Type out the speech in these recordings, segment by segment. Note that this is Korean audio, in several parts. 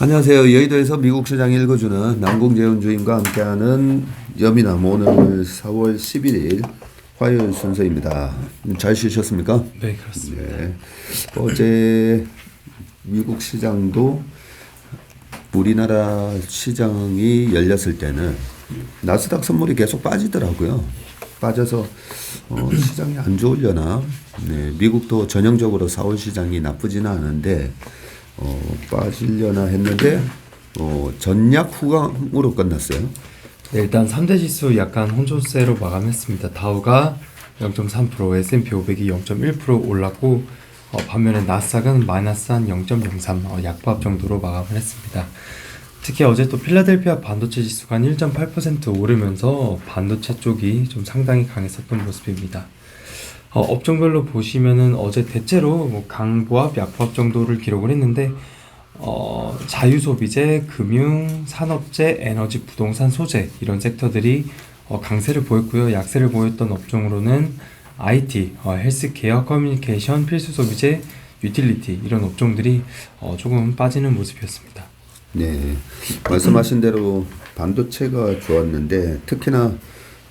안녕하세요. 여의도에서 미국 시장 읽어주는 남궁재훈 주임과 함께하는 여미남 오늘 4월 11일 화요일 순서입니다. 잘 쉬셨습니까? 네, 그렇습니다. 네. 어제 미국 시장도 우리나라 시장이 열렸을 때는 나스닥 선물이 계속 빠지더라고요. 빠져서 시장이 안 좋으려나? 네, 미국도 전형적으로 4월 시장이 나쁘지는 않은데 빠지려나 했는데 전략 후강으로 끝났어요. 네, 일단 3대 지수 약간 혼조세로 마감했습니다. 다우가 0.3%, S&P 500이 0.1% 올랐고 반면에 나스닥은 마이너스 한 0.03, 약보합 정도로 마감을 했습니다. 특히 어제 또 필라델피아 반도체 지수가 한 1.8% 오르면서 반도체 쪽이 좀 상당히 강했었던 모습입니다. 업종별로 보시면은 어제 대체로 뭐 강보합, 약보합 정도를 기록을 했는데 자유소비재, 금융, 산업재, 에너지, 부동산, 소재 이런 섹터들이 강세를 보였고요. 약세를 보였던 업종으로는 IT, 헬스케어, 커뮤니케이션, 필수소비재, 유틸리티 이런 업종들이 조금 빠지는 모습이었습니다. 네, 말씀하신 대로 반도체가 좋았는데 특히나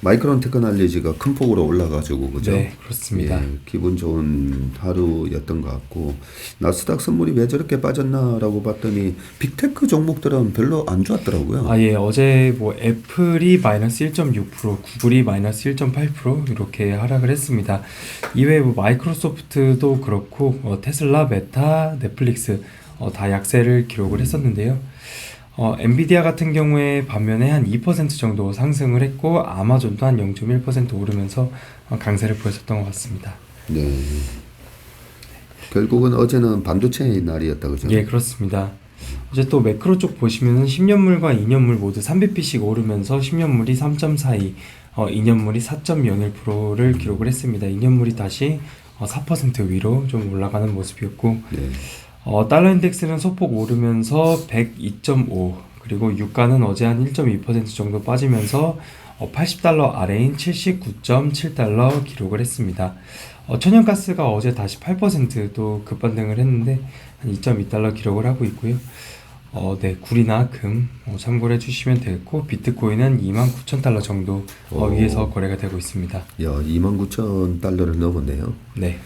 마이크론 테크놀로지가 큰 폭으로 올라가지고 그죠? 네, 그렇습니다. 예, 기분 좋은 하루였던 것 같고 나스닥 선물이 왜 저렇게 빠졌나라고 봤더니 빅테크 종목들은 별로 안 좋았더라고요. 예, 어제 뭐 애플이 마이너스 1.6%, 구글이 마이너스 1.8% 이렇게 하락을 했습니다. 이외에 뭐 마이크로소프트도 그렇고 테슬라, 메타, 넷플릭스 다 약세를 기록을 했었는데요. 엔비디아 같은 경우에 반면에 한 2% 정도 상승을 했고 아마존도 한 0.1% 오르면서 강세를 보였었던 것 같습니다. 네. 결국은 어제는 반도체의 날이었다 그죠? 예, 그렇습니다. 어제 또 매크로 쪽 보시면은 10년물과 2년물 모두 3bp씩 오르면서 10년물이 3.42, 2년물이 4.01%를 기록을 했습니다. 2년물이 다시 4% 위로 좀 올라가는 모습이었고 네. 달러 인덱스는 소폭 오르면서 102.5, 그리고 유가는 어제 한 1.2% 정도 빠지면서 80달러 아래인 79.7달러 기록을 했습니다. 천연가스가 어제 다시 8%도 급반등을 했는데 한 2.2달러 기록을 하고 있고요. 네, 구리나 금 참고를 해주시면 되겠고 비트코인은 29,000달러 정도 위에서 거래가 되고 있습니다. 야, 29,000달러를 넘었네요. 네,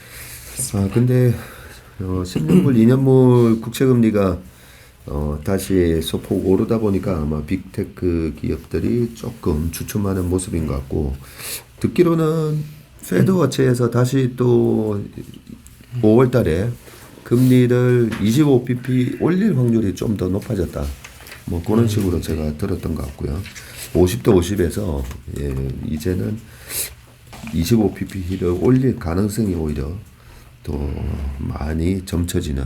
근데 10년물, 2년물 국채금리가 다시 소폭 오르다 보니까 아마 빅테크 기업들이 조금 주춤하는 모습인 것 같고 듣기로는 페드워치에서 다시 또 5월 달에 금리를 25bp 올릴 확률이 좀 더 높아졌다. 뭐 그런 식으로 제가 들었던 것 같고요. 50대 50에서 이제는 25bp를 올릴 가능성이 오히려 또 많이 점쳐지는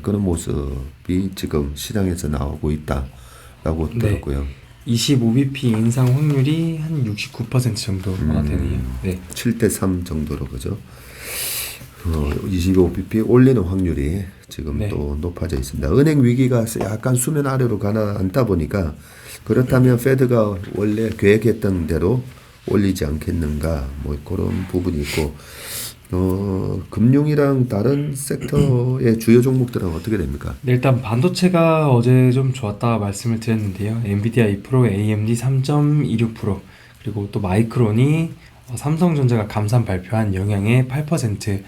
그런 모습이 지금 시장에서 나오고 있다라고 들었고요. 25bp 인상 확률이 한 69% 정도 되네요. 네. 7대3 정도로 그죠? 25bp 올리는 확률이 지금 네. 또 높아져 있습니다. 은행 위기가 약간 수면 아래로 가라앉다 보니까 그렇다면 페드가 원래 계획했던 대로 올리지 않겠는가 뭐 그런 부분이 있고 금융이랑 다른 섹터의 주요 종목들은 어떻게 됩니까? 네, 일단 반도체가 어제 좀 좋았다 말씀을 드렸는데요. 엔비디아 2%, AMD 3.26%, 그리고 또 마이크론이 삼성전자가 감산 발표한 영향의 8%,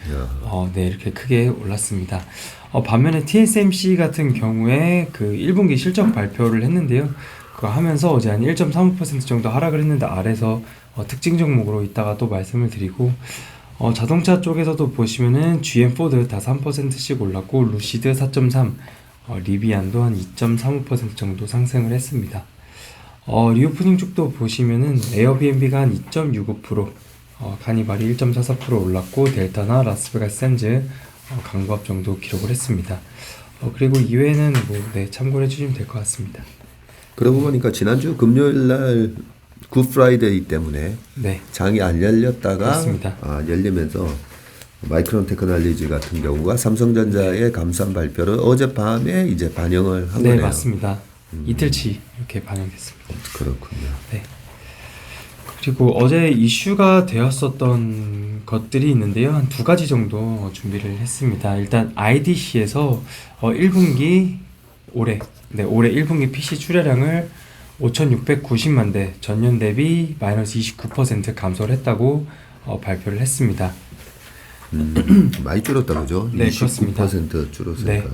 네, 이렇게 크게 올랐습니다. 반면에 TSMC 같은 경우에 그 1분기 실적 발표를 했는데요. 그거 하면서 어제 한 1.35% 정도 하락을 했는데 아래서 특징 종목으로 이따가 또 말씀을 드리고 자동차 쪽에서도 보시면은 GM 포드 다 3%씩 올랐고 루시드 4.3, 리비안도 한 2.35% 정도 상승을 했습니다. 리오프닝 쪽도 보시면은 에어비앤비가 한 2.65%, 카니발이 1.44% 올랐고 델타나 라스베가스 샌즈 강보합 정도 기록을 했습니다. 그리고 이외에는 뭐 네, 참고해 주시면 될 것 같습니다. 그러고 보니까 지난주 금요일 날 굿프라이데이 때문에 네, 장이 안 열렸다가 그렇습니다. 열리면서 마이크론 테크놀로지 같은 경우가 삼성전자의 감산 발표를 어젯밤에 이제 반영을 한 네, 거네요. 맞습니다. 이틀치 이렇게 반영됐습니다. 그렇군요. 네. 그리고 어제 이슈가 되었었던 것들이 있는데요. 한 두 가지 정도 준비를 했습니다. 일단 IDC에서 1분기 올해 1분기 PC 출하량을 5,690만 대, 전년 대비 마이너스 29% 감소를 했다고 발표를 했습니다. 많이 줄었다 그죠? 네, 그렇습니다. 29% 줄었으니까. 네.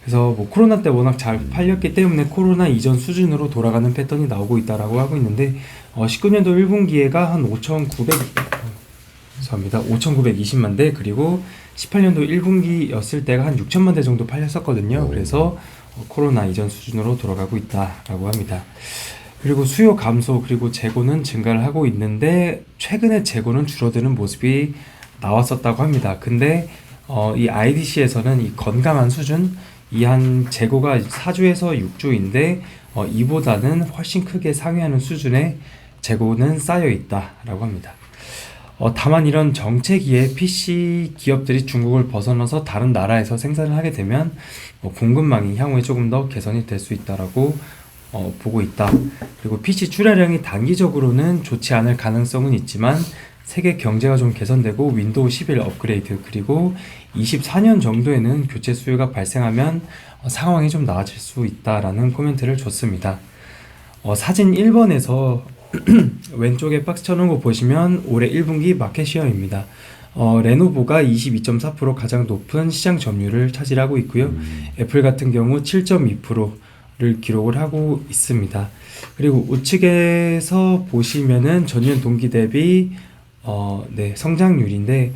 그래서 뭐 코로나 때 워낙 잘 팔렸기 때문에 코로나 이전 수준으로 돌아가는 패턴이 나오고 있다라고 하고 있는데 19년도 1분기에가 한 5,920만 대, 그리고 18년도 1분기였을 때가 한 6천만 대 정도 팔렸었거든요. 그래서 코로나 이전 수준으로 돌아가고 있다라고 합니다. 그리고 수요 감소 그리고 재고는 증가를 하고 있는데 최근에 재고는 줄어드는 모습이 나왔었다고 합니다. 근데 이 IDC에서는 이 건강한 수준, 이 한 재고가 4주에서 6주인데 이보다는 훨씬 크게 상회하는 수준의 재고는 쌓여 있다라고 합니다. 다만 이런 정체기에 PC 기업들이 중국을 벗어나서 다른 나라에서 생산을 하게 되면 공급망이 향후에 조금 더 개선이 될 수 있다라고 보고 있다. 그리고 PC 출하량이 단기적으로는 좋지 않을 가능성은 있지만 세계 경제가 좀 개선되고 윈도우 11 업그레이드 그리고 24년 정도에는 교체 수요가 발생하면 상황이 좀 나아질 수 있다라는 코멘트를 줬습니다. 사진 1번에서 왼쪽에 박스 쳐놓은 거 보시면 올해 1분기 마켓시어입니다. 레노버가 22.4% 가장 높은 시장 점유율을 차지하고 있고요. 애플 같은 경우 7.2%를 기록을 하고 있습니다. 그리고 우측에서 보시면은 전년 동기 대비 성장률인데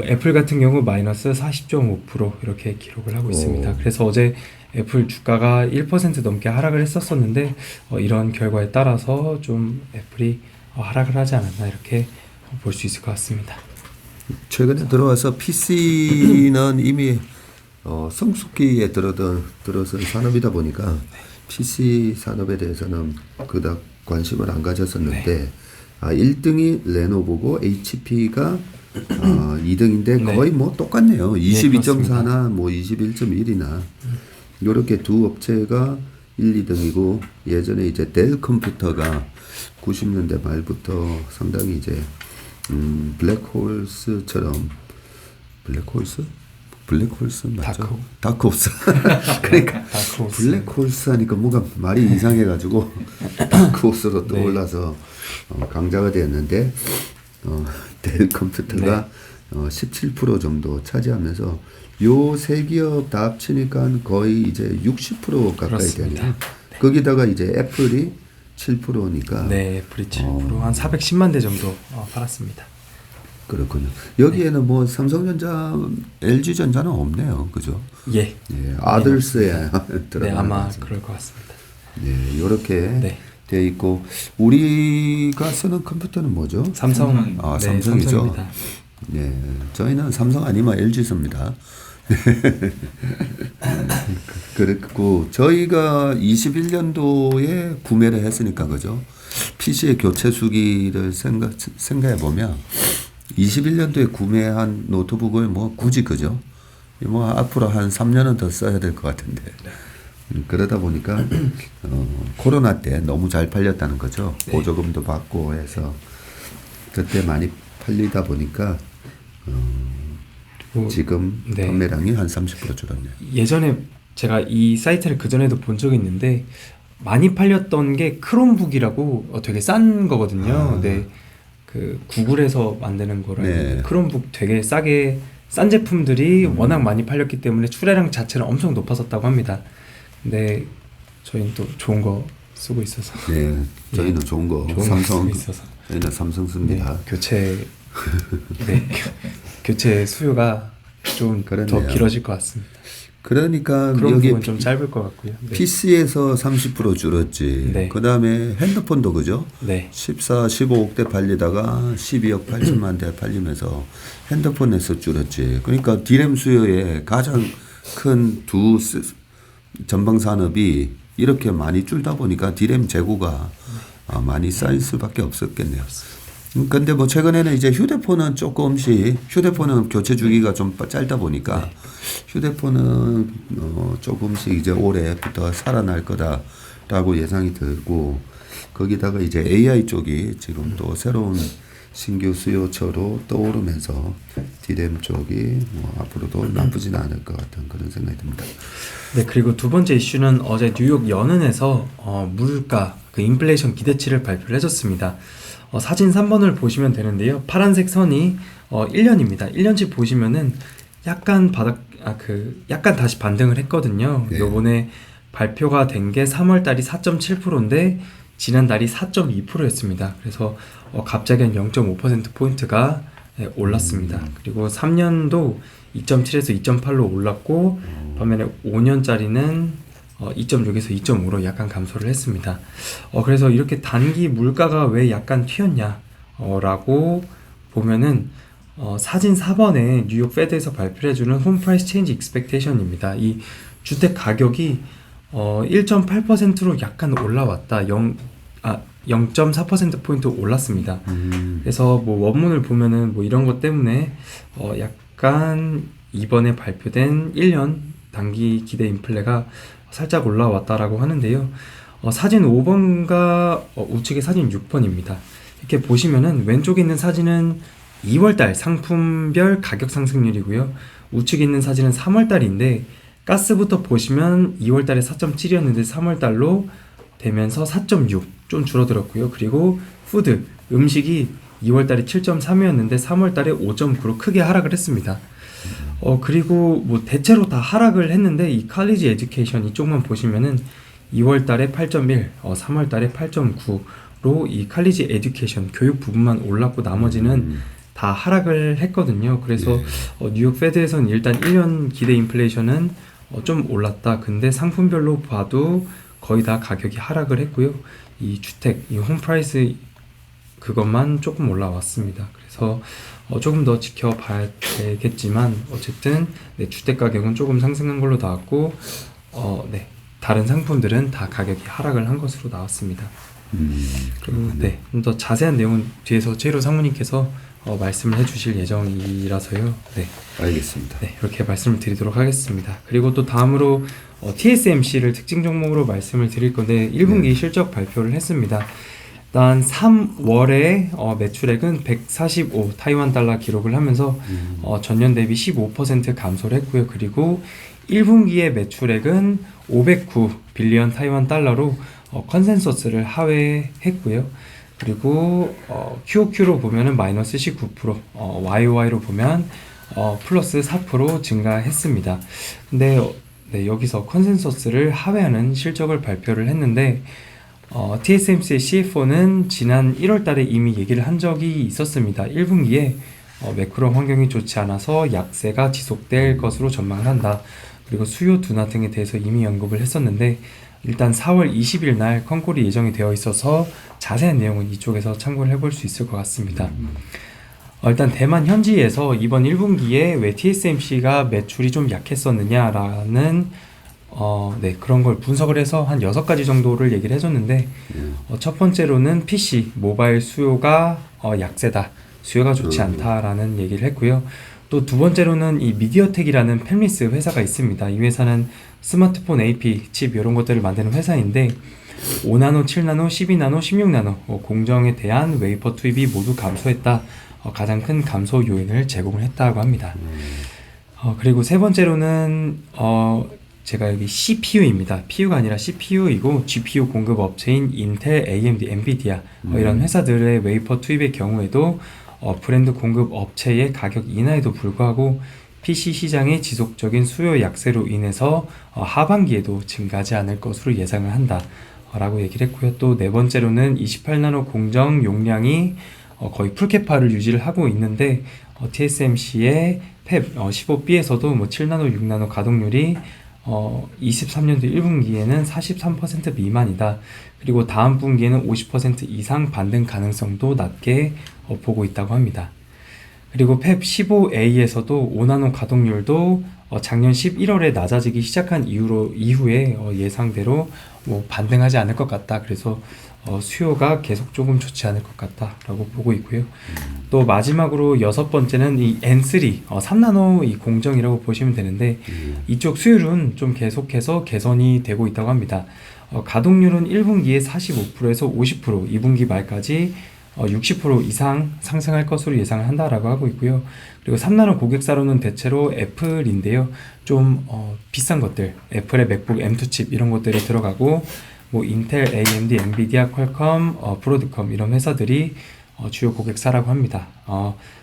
애플 같은 경우 마이너스 40.5% 이렇게 기록을 하고 있습니다. 그래서 어제 애플 주가가 1% 넘게 하락을 했었는데 이런 결과에 따라서 좀 애플이 하락을 하지 않았나 이렇게 볼 수 있을 것 같습니다. 최근에 들어와서 PC는 이미 성숙기에 들어선 산업이다 보니까 PC 산업에 대해서는 그닥 관심을 안 가졌었는데 1등이 레노버고 HP가 2등인데 네. 거의 뭐 똑같네요. 22.4나 그렇습니다. 뭐 21.1이나 이렇게 두 업체가 1, 2등이고 예전에 이제 델 컴퓨터가 90년대 말부터 상당히 이제 블랙홀스처럼 블랙홀스 맞죠? 다크호스. 그러니까 다크호스. 블랙홀스 하니까 뭐가 말이 이상해가지고 다크호스로 떠올라서 강자가 되었는데 델 컴퓨터가 17% 정도 차지하면서 요 세 기업 다 합치니까 거의 이제 60% 가까이 그렇습니다. 되네요. 거기다가 이제 애플이 7%니까. 네, 애플이 7% 한 410만 대 정도 팔았습니다. 그렇군요. 여기에는 뭐 삼성전자, LG전자는 없네요. 그죠? 예. 예, 아들스에 네, 들어가는 아마 것 같습니다. 그럴 것 같습니다. 네, 이렇게 네. 돼 있고 우리가 쓰는 컴퓨터는 뭐죠? 삼성. 아, 네, 삼성이죠. 삼성입니다. 네, 저희는 삼성 아니면 LG 씁니다. 그리고 저희가 21년도에 구매를 했으니까 그죠? PC의 교체 수기를 생각해 보면 21년도에 구매한 노트북을 뭐 굳이 그죠? 뭐 앞으로 한 3년은 더 써야 될 것 같은데. 그러다 보니까 코로나 때 너무 잘 팔렸다는 거죠. 네. 보조금도 받고 해서 그때 많이 팔리다 보니까 지금 네. 판매량이 한 30% 줄었네요. 예전에 제가 이 사이트를 그전에도 본 적이 있는데 많이 팔렸던 게 크롬북이라고 되게 싼 거거든요. 네. 그 구글에서 만드는 거라 네. 크롬북 되게 싸게 싼 제품들이 워낙 많이 팔렸기 때문에 출하량 자체는 엄청 높았었다고 합니다. 근데 저희는 또 좋은 거 쓰고 있어서 네, 저희는 좋은 거 삼성, 쓰고 있어서 저희는 삼성 씁니다. 교체 교체 수요가 좀 더 그렇네요. 길어질 것 같습니다. 그러니까 그런 여기 부분 좀 짧을 것 같고요. 네. PC에서 30% 줄었지. 네. 그 다음에 핸드폰도 그죠? 네. 14, 15억 대 팔리다가 12억 8천만 대 팔리면서 핸드폰에서 줄었지. 그러니까 디램 수요의 가장 큰 두 전방 산업이 이렇게 많이 줄다 보니까 디램 재고가 많이 쌓일 수밖에 없었겠네요. 근데 뭐 최근에는 이제 휴대폰은 조금씩 휴대폰은 교체 주기가 좀 짧다 보니까 휴대폰은 조금씩 이제 올해부터 살아날 거다라고 예상이 들고 거기다가 이제 AI 쪽이 지금 또 새로운 신규 수요처로 떠오르면서 D램 쪽이 뭐 앞으로도 나쁘진 않을 것 같은 그런 생각이 듭니다. 네, 그리고 두 번째 이슈는 어제 뉴욕 연은에서 물가, 그 인플레이션 기대치를 발표를 해줬습니다. 사진 3번을 보시면 되는데요. 파란색 선이 1년입니다. 1년치 보시면은 약간 약간 다시 반등을 했거든요. 네. 요번에 발표가 된 게 3월 달이 4.7%인데 지난달이 4.2%였습니다. 그래서 갑자기 한 0.5%포인트가 올랐습니다. 그리고 3년도 2.7에서 2.8로 올랐고 반면에 5년짜리는 2.6에서 2.5로 약간 감소를 했습니다. 그래서 이렇게 단기 물가가 왜 약간 튀었냐 라고 보면은 사진 4번에 뉴욕 페드에서 발표해주는 홈 프라이스 체인지 익스펙테이션입니다. 이 주택 가격이 1.8%로 약간 올라왔다. 0.4%포인트 올랐습니다. 그래서 뭐 원문을 보면은 뭐 이런 것 때문에 약간 이번에 발표된 1년 단기 기대 인플레가 살짝 올라왔다라고 하는데요. 사진 5번과 우측의 사진 6번입니다. 이렇게 보시면은 왼쪽에 있는 사진은 2월달 상품별 가격 상승률이고요. 우측에 있는 사진은 3월달인데 가스부터 보시면 2월달에 4.7이었는데 3월달로 되면서 4.6 좀 줄어들었고요. 그리고 푸드, 음식이 2월달에 7.3이었는데 3월달에 5.9로 크게 하락을 했습니다. 그리고 뭐 대체로 다 하락을 했는데 이 칼리지 에듀케이션 이쪽만 보시면은 2월달에 8.1, 3월달에 8.9로 이 칼리지 에듀케이션 교육 부분만 올랐고 나머지는 다 하락을 했거든요. 그래서 뉴욕 페드에서는 일단 1년 기대 인플레이션은 좀 올랐다. 근데 상품별로 봐도 거의 다 가격이 하락을 했고요. 이 주택, 이 홈프라이스 그것만 조금 올라왔습니다. 그래서 조금 더 지켜봐야 되겠지만 어쨌든 주택 가격은 조금 상승한 걸로 나왔고 다른 상품들은 다 가격이 하락을 한 것으로 나왔습니다. 그리고 좀 더 자세한 내용은 뒤에서 최일호 상무님께서 말씀을 해주실 예정이라서요. 알겠습니다. 이렇게 말씀을 드리도록 하겠습니다. 그리고 또 다음으로 TSMC를 특징 종목으로 말씀을 드릴 건데 1분기 실적 발표를 했습니다. 일단 3월에 매출액은 145 타이완 달러 기록을 하면서 전년 대비 15% 감소를 했고요. 그리고 1분기의 매출액은 509 빌리언 타이완 달러로 컨센서스를 하회했고요. 그리고 QOQ로 보면은 마이너스 19%, YOY로 보면 플러스 4% 증가했습니다. 근데 여기서 컨센서스를 하회하는 실적을 발표를 했는데 TSMC의 CFO는 지난 1월 달에 이미 얘기를 한 적이 있었습니다. 1분기에 매크로 환경이 좋지 않아서 약세가 지속될 것으로 전망을 한다. 그리고 수요 둔화 등에 대해서 이미 언급을 했었는데 일단 4월 20일 날 컨콜이 예정이 되어 있어서 자세한 내용은 이쪽에서 참고를 해볼 수 있을 것 같습니다. 일단 대만 현지에서 이번 1분기에 왜 TSMC가 매출이 좀 약했었느냐라는 그런 걸 분석을 해서 한 6가지 정도를 얘기를 해줬는데 첫 번째로는 PC, 모바일 수요가 약세다. 수요가 좋지 않다라는 얘기를 했고요. 또 두 번째로는 이 미디어텍이라는 팹리스 회사가 있습니다. 이 회사는 스마트폰 AP, 칩 이런 것들을 만드는 회사인데 5나노, 7나노, 12나노, 16나노 공정에 대한 웨이퍼 투입이 모두 감소했다. 가장 큰 감소 요인을 제공을 했다고 합니다. 그리고 세 번째로는 제가 여기 CPU입니다. PU가 아니라 CPU이고 GPU 공급 업체인 인텔, AMD, 엔비디아 이런 회사들의 웨이퍼 투입의 경우에도 브랜드 공급 업체의 가격 인하에도 불구하고 PC 시장의 지속적인 수요 약세로 인해서 하반기에도 증가하지 않을 것으로 예상을 한다 라고 얘기를 했고요. 또 네 번째로는 28나노 공정 용량이 거의 풀캐파를 유지를 하고 있는데 TSMC의 팹 15B에서도 뭐 7나노, 6나노 가동률이 23년도 1분기에는 43% 미만이다. 그리고 다음 분기에는 50% 이상 반등 가능성도 낮게 보고 있다고 합니다. 그리고 팹 15A에서도 5나노 가동률도 작년 11월에 낮아지기 시작한 이후에 예상대로 뭐 반등하지 않을 것 같다. 그래서 수요가 계속 조금 좋지 않을 것 같다라고 보고 있고요. 또 마지막으로 여섯 번째는 이 N3, 3나노 이 공정이라고 보시면 되는데 이쪽 수율은 좀 계속해서 개선이 되고 있다고 합니다. 가동률은 1분기에 45%에서 50%, 2분기 말까지 60% 이상 상승할 것으로 예상을 한다라고 하고 있고요. 그리고 3나노 고객사로는 대체로 애플인데요. 좀 비싼 것들, 애플의 맥북 M2 칩 이런 것들이 들어가고 뭐 인텔, AMD, 엔비디아, 퀄컴, 브로드컴 이런 회사들이 주요 고객사라고 합니다.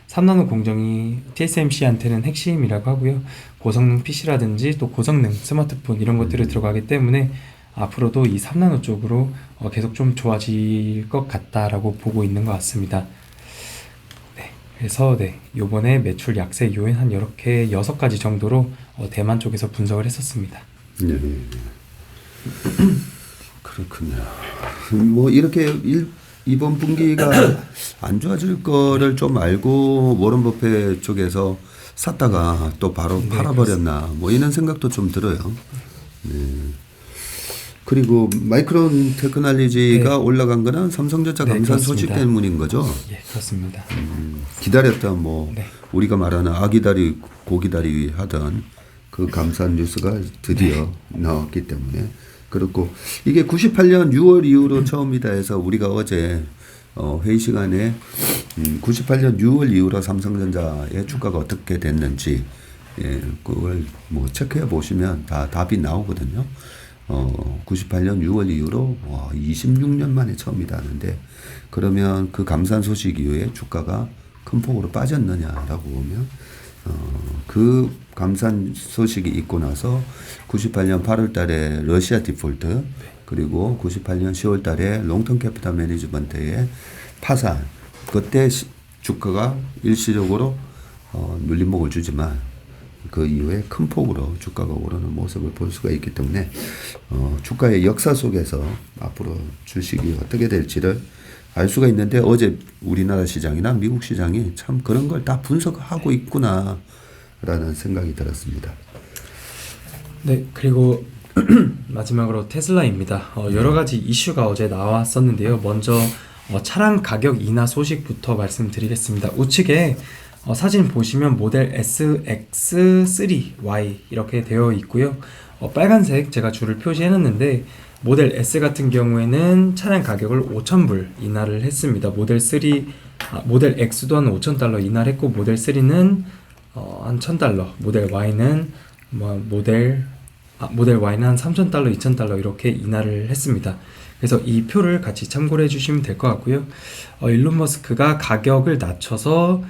3나노 공정이 TSMC한테는 핵심이라고 하고요. 고성능 PC라든지 또 고성능 스마트폰 이런 것들이 들어가기 때문에 앞으로도 이 3나노 쪽으로 계속 좀 좋아질 것 같다라고 보고 있는 것 같습니다. 네, 그래서 요번에 매출 약세 요인 한 이렇게 6가지 정도로 대만 쪽에서 분석을 했었습니다. 네. 그렇군요. 뭐 이렇게 이번 분기가 안 좋아질 거를 좀 알고 워런 버핏 쪽에서 샀다가 또 바로 팔아버렸나 뭐 이런 생각도 좀 들어요. 네. 그리고 마이크론 테크놀로지가 올라간 거는 삼성전자 감산 소식 때문인 거죠? 예, 그렇습니다. 기다렸던 뭐 우리가 말하는 아기다리 고기다리 하던 그 감산 뉴스가 드디어 나왔기 때문에 그렇고 이게 98년 6월 이후로 처음이다 해서 우리가 어제 회의 시간에 98년 6월 이후로 삼성전자의 주가가 어떻게 됐는지 그걸 뭐 체크해 보시면 다 답이 나오거든요. 98년 6월 이후로 26년 만에 처음이다 하는데 그러면 그 감산 소식 이후에 주가가 큰 폭으로 빠졌느냐라고 보면 그 감산 소식이 있고 나서 98년 8월 달에 러시아 디폴트 그리고 98년 10월 달에 롱텀 캐피탈 매니지먼트의 파산 그때 주가가 일시적으로 눌림목을 주지만 그 이후에 큰 폭으로 주가가 오르는 모습을 볼 수가 있기 때문에 주가의 역사 속에서 앞으로 주식이 어떻게 될지를 알 수가 있는데 어제 우리나라 시장이나 미국 시장이 참 그런 걸 다 분석하고 있구나라는 생각이 들었습니다. 네, 그리고 마지막으로 테슬라입니다. 여러 가지 이슈가 어제 나왔었는데요. 먼저 차량 가격 인하 소식부터 말씀드리겠습니다. 우측에 사진 보시면 모델 S, X, 3, Y 이렇게 되어 있고요. 빨간색 제가 줄을 표시해놨는데 모델 S 같은 경우에는 차량 가격을 5,000불 인하를 했습니다. 모델 X도 한 5,000달러 인하를 했고 모델 3는 한 1,000달러, 모델 Y는 모델 Y는 한 3,000달러, 2,000달러 이렇게 인하를 했습니다. 그래서 이 표를 같이 참고를 해주시면 될 것 같고요. 일론 머스크가 가격을 낮춰서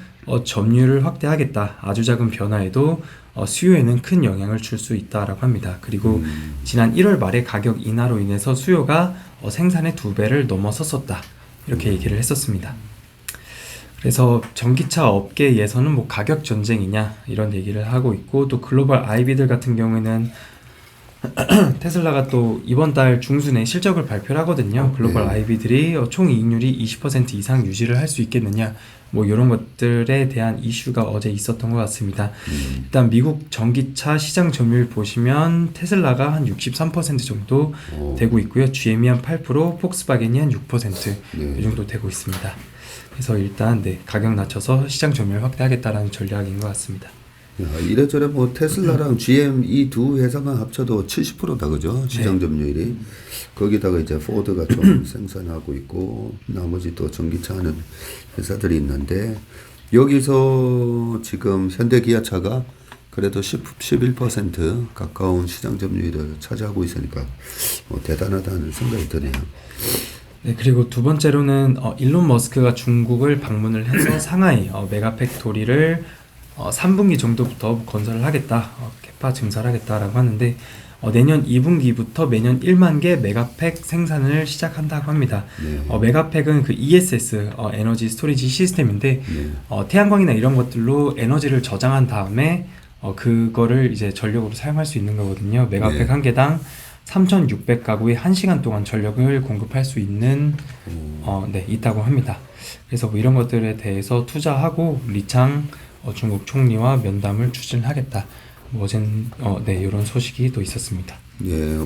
점유율을 확대하겠다. 아주 작은 변화에도 수요에는 큰 영향을 줄 수 있다라고 합니다. 그리고 지난 1월 말에 가격 인하로 인해서 수요가 생산의 2배를 넘어섰었다. 이렇게 얘기를 했었습니다. 그래서 전기차 업계에서는 뭐 가격 전쟁이냐 이런 얘기를 하고 있고 또 글로벌 IB들 같은 경우에는 테슬라가 또 이번 달 중순에 실적을 발표를 하거든요. 글로벌 IB들이 총 이익률이 20% 이상 유지를 할 수 있겠느냐 뭐 이런 것들에 대한 이슈가 어제 있었던 것 같습니다. 일단 미국 전기차 시장 점유율 보시면 테슬라가 한 63% 정도 되고 있고요. GM이 한 8%, 폭스바겐이 한 6% 이 정도 되고 있습니다. 그래서 일단 가격 낮춰서 시장 점유율 확대하겠다라는 전략인 것 같습니다. 이래저래 뭐 테슬라랑 GM 이 두 회사만 합쳐도 70%다 그죠? 시장 점유율이. 거기다가 이제 포드가 좀 생산하고 있고 나머지 또 전기차 하는 회사들이 있는데 여기서 지금 현대 기아차가 그래도 11% 가까운 시장 점유율을 차지하고 있으니까 대단하다는 생각이 드네요. 네, 그리고 두 번째로는 일론 머스크가 중국을 방문을 해서 상하이 메가 팩토리를 3분기 정도부터 건설을 하겠다, 캐파 증설을 하겠다라고 하는데 내년 2분기부터 매년 1만 개 메가팩 생산을 시작한다고 합니다. 메가팩은 그 ESS 에너지 스토리지 시스템인데 태양광이나 이런 것들로 에너지를 저장한 다음에 그거를 이제 전력으로 사용할 수 있는 거거든요. 메가팩 한 개당 3,600가구에 1시간 동안 전력을 공급할 수 있는 있다고 합니다. 그래서 뭐 이런 것들에 대해서 투자하고 리창 중국 총리와 면담을 추진하겠다. 뭐 어젠 이런 소식이 또 있었습니다.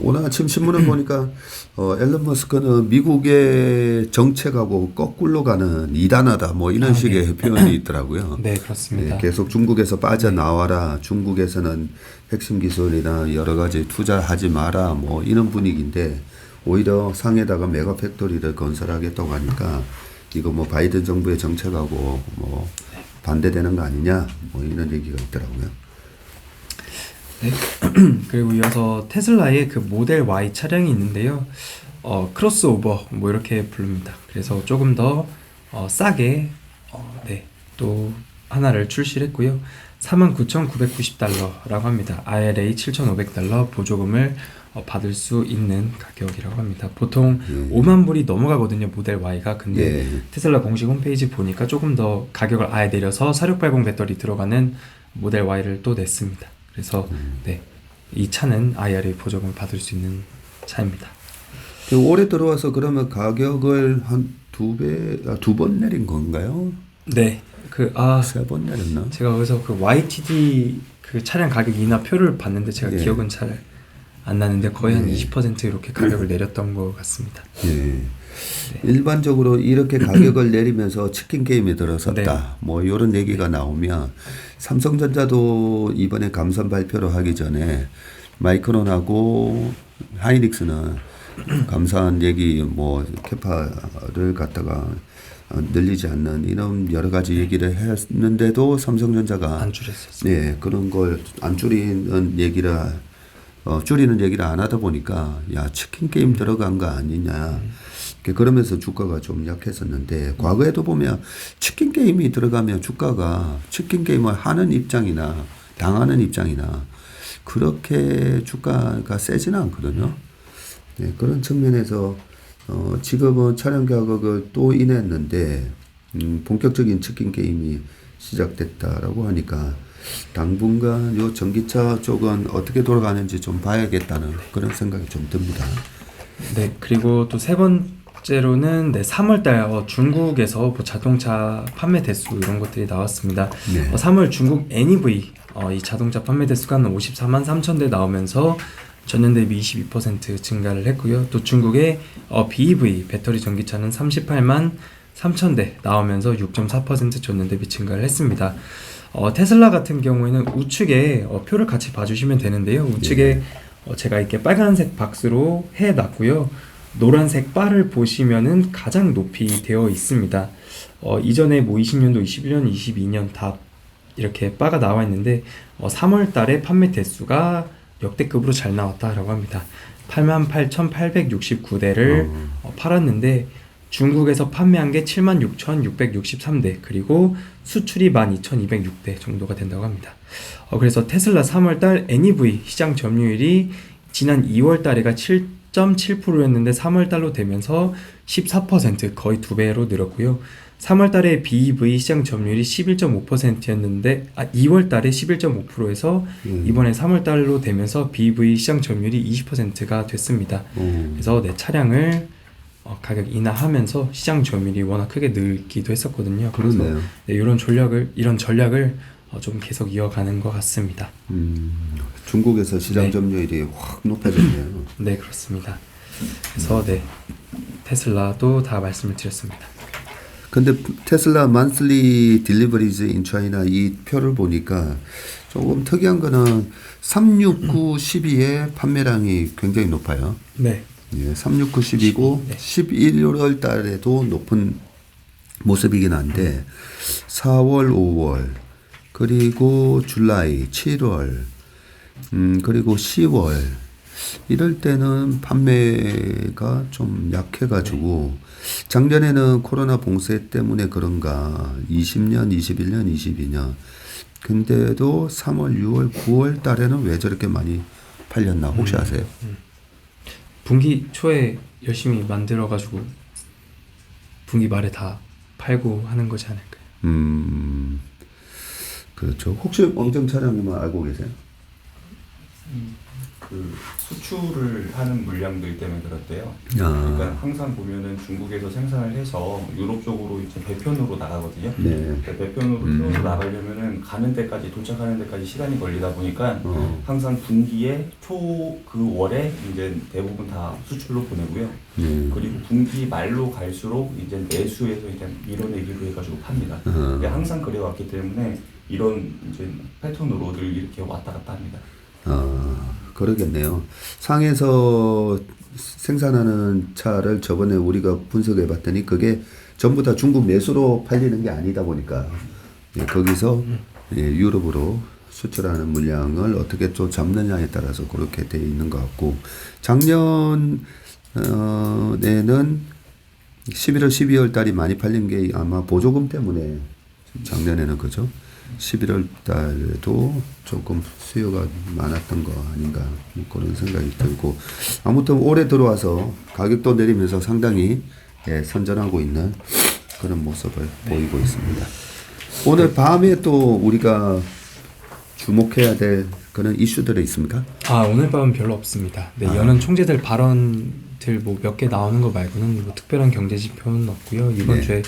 오늘 아침 신문을 보니까 앨런 머스크는 미국의 정책하고 거꾸로 가는 이단하다 뭐 이런 식의 표현이 있더라고요. 네, 그렇습니다. 계속 중국에서 빠져나와라. 중국에서는 핵심 기술이나 여러 가지 투자하지 마라. 뭐 이런 분위기인데 오히려 상해다가 메가 팩토리를 건설하겠다고 하니까 이거 뭐 바이든 정부의 정책하고 뭐 반대되는 거 아니냐 뭐 이런 얘기가 있더라고요. 네. 그리고 이어서 테슬라의 그 모델 Y 차량이 있는데요. 크로스오버 뭐 이렇게 부릅니다. 그래서 조금 더 싸게 네, 또 하나를 출시를 했고요. 49,990달러라고 합니다. IRA 7,500달러 보조금을 받을 수 있는 가격이라고 합니다. 보통 5만 불이 넘어가거든요, 모델 Y가. 근데 테슬라 공식 홈페이지 보니까 조금 더 가격을 아예 내려서 4680 배터리 들어가는 모델 Y를 또 냈습니다. 그래서 네, 이 차는 IRA 보조금을 받을 수 있는 차입니다. 올해 들어와서 그러면 가격을 한 두 번 내린 건가요? 네, 세 번 내렸나? 제가 그래서 그 YTD 그 차량 가격 인하표를 봤는데 제가 기억은 잘 안 나는데 거의 한 20% 이렇게 가격을 내렸던 것 같습니다. 네. 일반적으로 이렇게 가격을 내리면서 치킨 게임에 들어섰다. 네. 뭐 이런 얘기가 나오면 삼성전자도 이번에 감산 발표를 하기 전에 마이크론하고 하이닉스는 감사한 얘기 뭐 캐파를 갖다가 늘리지 않는 이런 여러 가지 얘기를 했는데도 삼성전자가 안 줄였었어요. 네, 그런 걸 안 줄이는 얘기를 줄이는 얘기를 안 하다 보니까 야 치킨 게임 들어간 거 아니냐 그러면서 주가가 좀 약했었는데 과거에도 보면 치킨 게임이 들어가면 주가가 치킨 게임을 하는 입장이나 당하는 입장이나 그렇게 주가가 세지는 않거든요. 네, 그런 측면에서 지금은 차량 가격을 또 인했는데 본격적인 치킨 게임이 시작됐다라고 하니까 당분간 요 전기차 쪽은 어떻게 돌아가는지 좀 봐야겠다는 그런 생각이 좀 듭니다. 네, 그리고 또 세 번째로는 3월달 중국에서 뭐 자동차 판매 대수 이런 것들이 나왔습니다. 네. 3월 중국 NEV 이 자동차 판매 대수가 한 54만 3천 대 나오면서 전년 대비 22% 증가를 했고요. 또 중국의 BEV 배터리 전기차는 38만 3천 대 나오면서 6.4% 전년 대비 증가를 했습니다. 테슬라 같은 경우에는 우측에 표를 같이 봐주시면 되는데요. 우측에 제가 이렇게 빨간색 박스로 해놨고요. 노란색 바를 보시면은 가장 높이 되어 있습니다. 이전에 뭐 20년도, 21년, 22년 다 이렇게 바가 나와 있는데 3월 달에 판매 대수가 역대급으로 잘 나왔다라고 합니다. 88,869대를 팔았는데 중국에서 판매한 게 76,663대 그리고 수출이 12,206대 정도가 된다고 합니다. 그래서 테슬라 3월달 NEV 시장 점유율이 지난 2월달에가 7.7%였는데 3월달로 되면서 14% 거의 2배로 늘었고요. 3월달에 BEV 시장 점유율이 11.5%였는데 2월달에 11.5%에서 이번에 3월달로 되면서 BEV 시장 점유율이 20%가 됐습니다. 그래서 내 차량을 가격 인하하면서 시장 점유율이 워낙 크게 늘기도 했었거든요. 그래서 네, 이런 전략을 좀 계속 이어가는 것 같습니다. 중국에서 시장 네. 점유율이 확 높아졌네요. 네, 그렇습니다. 그래서 네, 테슬라도 다 말씀을 드렸습니다. 근데 테슬라 monthly deliveries in China 이 표를 보니까 조금 특이한 거는 369, 12의 판매량이 굉장히 높아요. 네. 예, 369, 10이고 네. 11월 달에도 높은 모습이긴 한데 4월, 5월 그리고 줄라이, 7월 그리고 10월 이럴 때는 판매가 좀 약해가지고 작년에는 코로나 봉쇄 때문에 그런가 20년, 21년, 22년 근데도 3월, 6월, 9월 달에는 왜 저렇게 많이 팔렸나 혹시 아세요? 분기 초에 열심히 만들어가지고 분기 말에 다 팔고 하는 거지 않을까요? 그렇죠. 혹시 왕정 차량님은 알고 계세요? 그 수출을 하는 물량들 때문에 그렇대요. 아. 그러니까 항상 보면은 중국에서 생산을 해서 유럽 쪽으로 이제 배편으로 나가거든요. 네. 그 배편으로 틀어서 나가려면은 가는 데까지 도착하는 데까지 시간이 걸리다 보니까 항상 분기에 그 월에 이제 대부분 다 수출로 보내고요. 그리고 분기 말로 갈수록 이제 내수에서 이제 밀어내기로 해가지고 팝니다. 근데 항상 그래왔기 때문에 이런 이제 패턴으로들 이렇게 왔다 갔다 합니다. 그러겠네요. 상해에서 생산하는 차를 저번에 우리가 분석해 봤더니 그게 전부 다 중국 내수로 팔리는 게 아니다 보니까 예, 거기서 예, 유럽으로 수출하는 물량을 어떻게 또 잡느냐에 따라서 그렇게 돼 있는 것 같고 작년 내는 11월, 12월 달이 많이 팔린 게 아마 보조금 때문에 작년에는 그죠? 11월 달에도 조금 수요가 많았던 거 아닌가 뭐 그런 생각이 들고 아무튼 올해 들어와서 가격도 내리면서 상당히 예, 선전하고 있는 그런 모습을 보이고 있습니다. 오늘 밤에 또 우리가 주목해야 될 그런 이슈들이 있습니까? 오늘 밤은 별로 없습니다. 네, 연은 총재들 발언들 뭐 몇 개 나오는 거 말고는 뭐 특별한 경제 지표는 없고요. 이번 네. 주에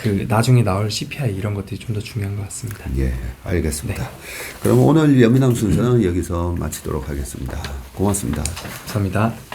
그 나중에 나올 CPI 이런 것들이 좀 더 중요한 것 같습니다. 예, 알겠습니다. 그럼 오늘 연민왕 순서는 여기서 마치도록 하겠습니다. 고맙습니다. 감사합니다.